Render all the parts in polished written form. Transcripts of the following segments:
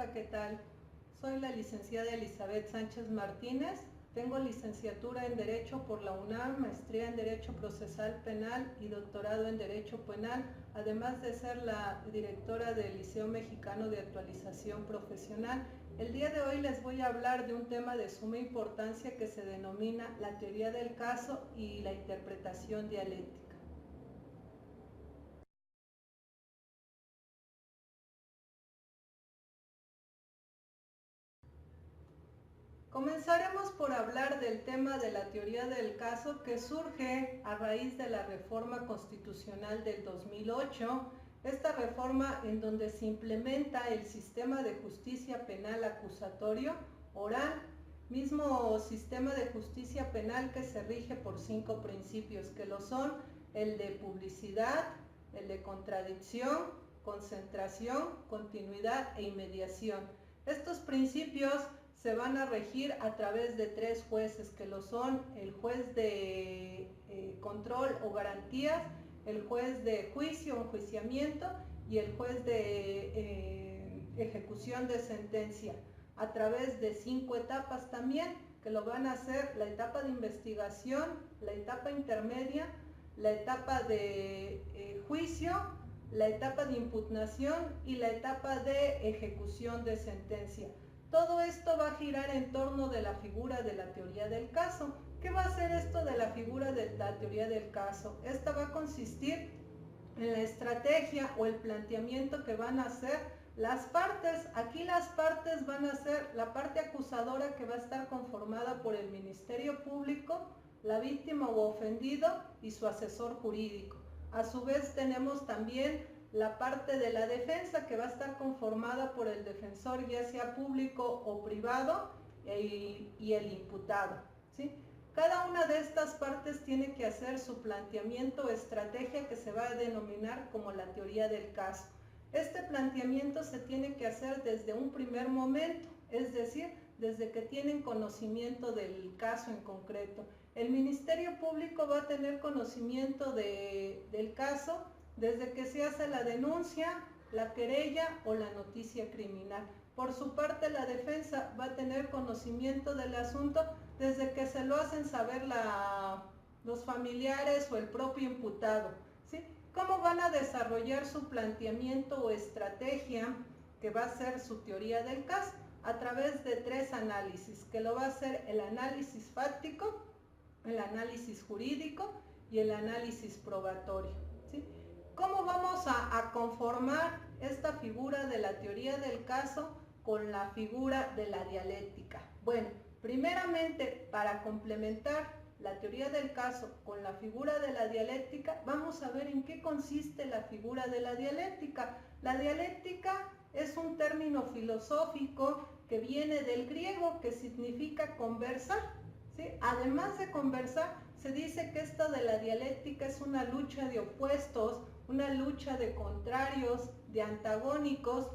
Hola, ¿qué tal? Soy la licenciada Elizabeth Sánchez Martínez. Tengo licenciatura en Derecho por la UNAM, maestría en Derecho Procesal Penal y doctorado en Derecho Penal, además de ser la directora del Liceo Mexicano de Actualización Profesional. El día de hoy les voy a hablar de un tema de suma importancia que se denomina la teoría del caso y la interpretación dialéctica. Comenzaremos por hablar del tema de la teoría del caso que surge a raíz de la reforma constitucional del 2008, esta reforma en donde se implementa el sistema de justicia penal acusatorio oral, mismo sistema de justicia penal que se rige por 5 principios, que lo son el de publicidad, el de contradicción, concentración, continuidad e inmediación. Estos principios se van a regir a través de 3 jueces, que lo son el juez de control o garantías, el juez de juicio o enjuiciamiento y el juez de ejecución de sentencia, a través de 5 etapas también, que lo van a hacer la etapa de investigación, la etapa intermedia, la etapa de juicio, la etapa de impugnación y la etapa de ejecución de sentencia. Todo esto va a girar en torno de la figura de la teoría del caso. ¿Qué va a ser esto de la figura de la teoría del caso? Esta va a consistir en la estrategia o el planteamiento que van a hacer las partes. Aquí las partes van a ser la parte acusadora, que va a estar conformada por el Ministerio Público, la víctima o ofendido y su asesor jurídico. A su vez tenemos también la parte de la defensa, que va a estar conformada por el defensor, ya sea público o privado, y el imputado, ¿sí? Cada una de estas partes tiene que hacer su planteamiento o estrategia, que se va a denominar como la teoría del caso. Este planteamiento se tiene que hacer desde un primer momento, es decir, desde que tienen conocimiento del caso en concreto. El Ministerio Público va a tener conocimiento del caso desde que se hace la denuncia, la querella o la noticia criminal. Por su parte, la defensa va a tener conocimiento del asunto desde que se lo hacen saber los familiares o el propio imputado, ¿sí? ¿Cómo van a desarrollar su planteamiento o estrategia, que va a ser su teoría del caso? A través de 3 análisis, que lo va a hacer el análisis fáctico, el análisis jurídico y el análisis probatorio, ¿sí? ¿Cómo vamos a conformar esta figura de la teoría del caso con la figura de la dialéctica? Bueno, primeramente, para complementar la teoría del caso con la figura de la dialéctica, vamos a ver en qué consiste la figura de la dialéctica. La dialéctica es un término filosófico que viene del griego, que significa conversar, ¿sí? Además de conversar, se dice que esto de la dialéctica es una lucha de opuestos, una lucha de contrarios, de antagónicos,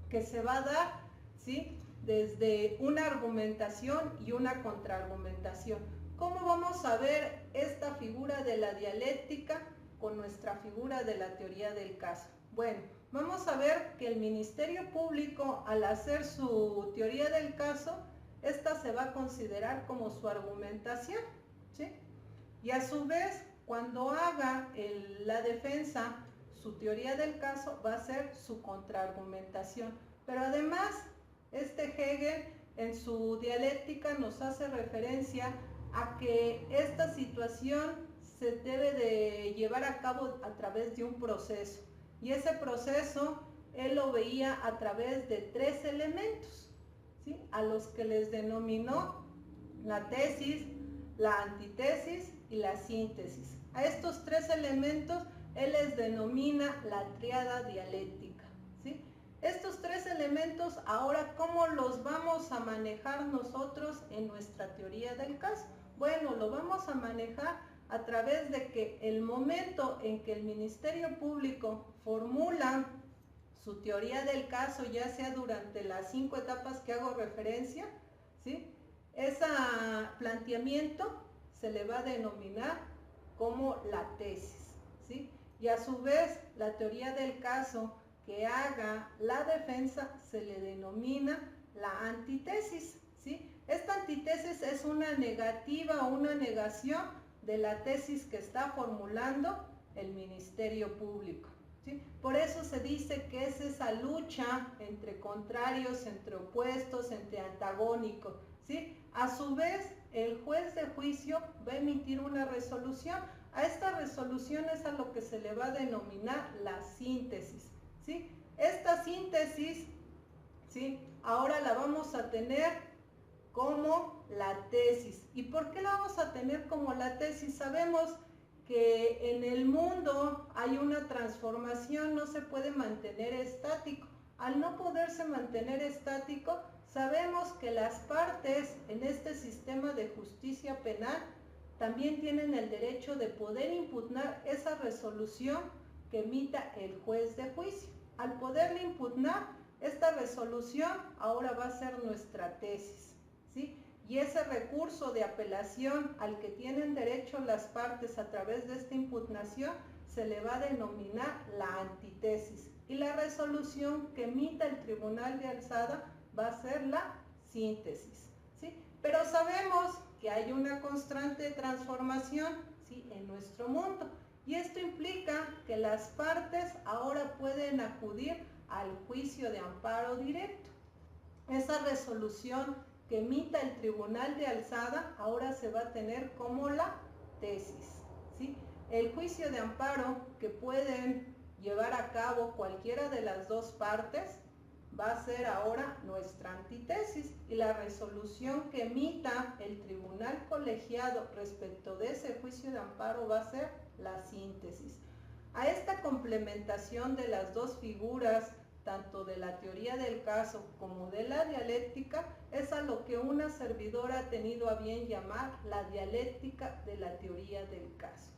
que se va a dar, ¿sí?, desde una argumentación y una contraargumentación. ¿Cómo vamos a ver esta figura de la dialéctica con nuestra figura de la teoría del caso? Bueno, vamos a ver que el Ministerio Público, al hacer su teoría del caso, esta se va a considerar como su argumentación, ¿sí? Y a su vez, cuando haga la defensa su teoría del caso, va a ser su contraargumentación. Pero además, Hegel en su dialéctica nos hace referencia a que esta situación se debe de llevar a cabo a través de un proceso. Y ese proceso él lo veía a través de 3 elementos, ¿sí?, a los que les denominó la tesis, la antitesis y la síntesis. A estos 3 elementos él les denomina la tríada dialéctica, ¿sí? Estos 3 elementos, ahora, ¿cómo los vamos a manejar nosotros en nuestra teoría del caso? Bueno, lo vamos a manejar a través de que el momento en que el Ministerio Público formula su teoría del caso, ya sea durante las 5 etapas que hago referencia, ¿sí?, ese planteamiento se le va a denominar como la tesis, ¿sí? Y a su vez, la teoría del caso que haga la defensa se le denomina la antítesis, ¿sí? Esta antítesis es una negativa o una negación de la tesis que está formulando el Ministerio Público, ¿sí? Por eso se dice que es esa lucha entre contrarios, entre opuestos, entre antagónicos, ¿sí? A su vez, el juez de juicio va a emitir una resolución. A esta resolución es a lo que se le va a denominar la síntesis, ¿sí? Esta síntesis, ¿sí?, ahora la vamos a tener como la tesis. ¿Y por qué la vamos a tener como la tesis? Sabemos que en el mundo hay una transformación, no se puede mantener estático. Al no poderse mantener estático, sabemos que las partes en este sistema de justicia penal también tienen el derecho de poder impugnar esa resolución que emita el juez de juicio. Al poderle impugnar esta resolución, ahora va a ser nuestra tesis, ¿sí? Y ese recurso de apelación al que tienen derecho las partes a través de esta impugnación se le va a denominar la antítesis. Y la resolución que emita el Tribunal de Alzada va a ser la síntesis, ¿sí? Pero sabemos que hay una constante transformación, ¿sí?, en nuestro mundo. Y esto implica que las partes ahora pueden acudir al juicio de amparo directo. Esa resolución que emita el Tribunal de Alzada ahora se va a tener como la tesis, ¿sí? El juicio de amparo que pueden llevar a cabo cualquiera de las dos partes va a ser ahora nuestra antítesis, y la resolución que emita el tribunal colegiado respecto de ese juicio de amparo va a ser la síntesis. A esta complementación de las dos figuras, tanto de la teoría del caso como de la dialéctica, es a lo que una servidora ha tenido a bien llamar la dialéctica de la teoría del caso.